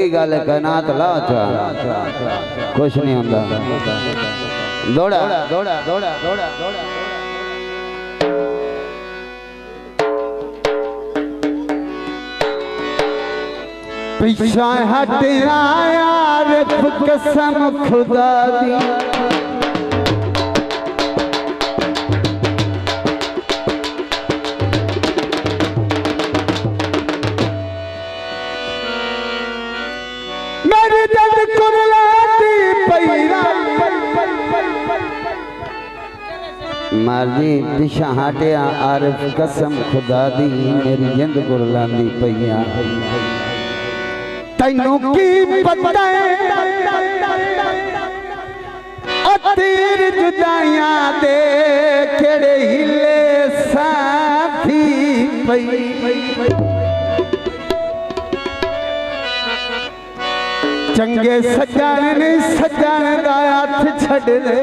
चंगी गल है कायनात ला कुछ नहीं होंदा दौड़ा दौड़ा दौड़ा दौड़ा दौड़ा पीछा हट यार कसम खुदा दी मेरी दिल कुरलाती पैरा मारदी पीछा हटे आरिफ कसम खुदा दी मेरी जिंद कुरलांदी पैया तैनू की पता तीर जुदाइयां दे केड़े हिले साथी पई चंगे सजन ने सजन दा हथ छड़ ले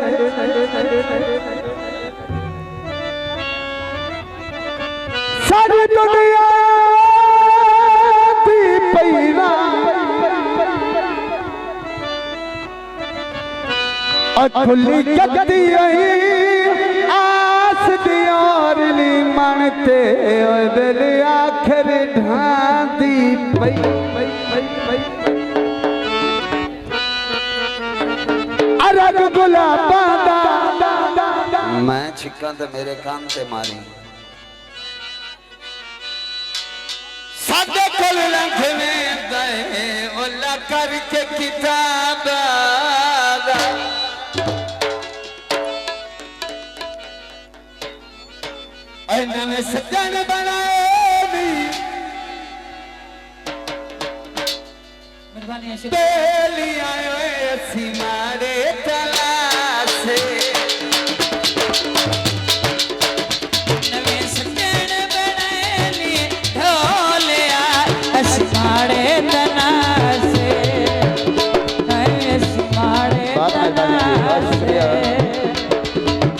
सारी दुनिया दी पैरा खुली जगती आस दी और ली मनते दिल आखिर ढांदी पई अरग गुलाबा मैं छिक्का तो मेरे कान से मारी सादे कोल लंघ में दे ओला करके किताब नवे सजन बनाए मारे तला से नवे सजन बनाए ढोलिया मारे तना से मारे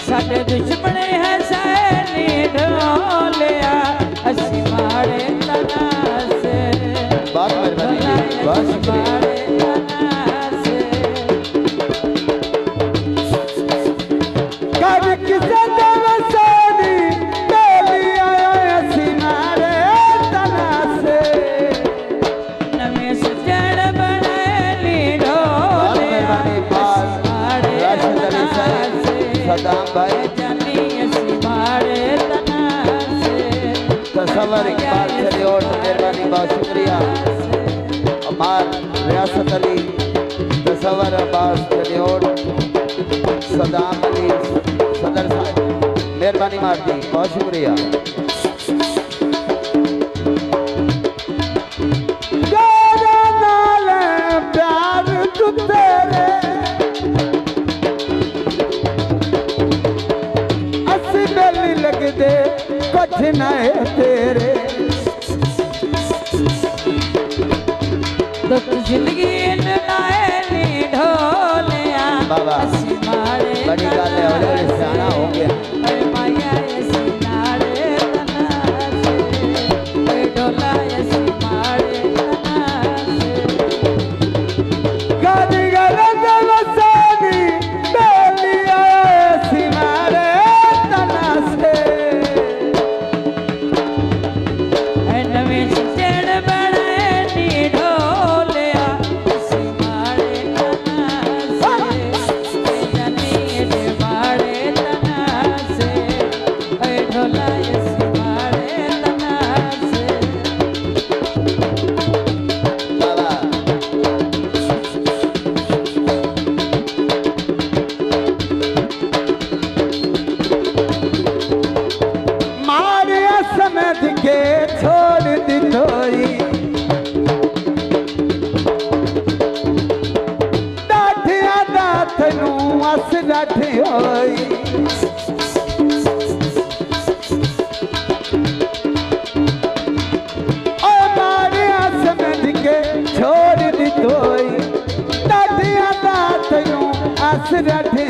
साडे दुश्मन है सैनी ढोलिया असी मारे तना से बात मेहरबानी बस मारे तना से कर किसे दवसानी डोलिया असी मारे तना से नवे सजन बनाए ढोलिया मारे तना से सदाम भाई तस्वर इकबाल चले और मेहरबानी बहुत शुक्रिया अमार रियासत अली तस्वर अब्बास चले और सदाम अली सदर साहब मेहरबानी मारती बहुत शुक्रिया प्यार तू तेरे असी बेली लग दे कुछ नए तेरे दुख जिंदगी लाए ढोलिया बाबा बड़ी गल है और सियाना हो गया माया ऐसी नाड़े तना से ढोला ऐसी मारे तना गाड़ी गलत वसानी डोलिया ऐसी मारे तना से नवे सजन बनाए ढोलिया असी मारे तना से जानी मारे तना से ढोला असी मारे तना से बाबा मारे समझ के छोड़ दी थोड़ी डाठिया दाथ नू अस डाठी होई ओ मारे समझ के छोड़ दी थोड़ी डाठिया दाथ नू अस डाठी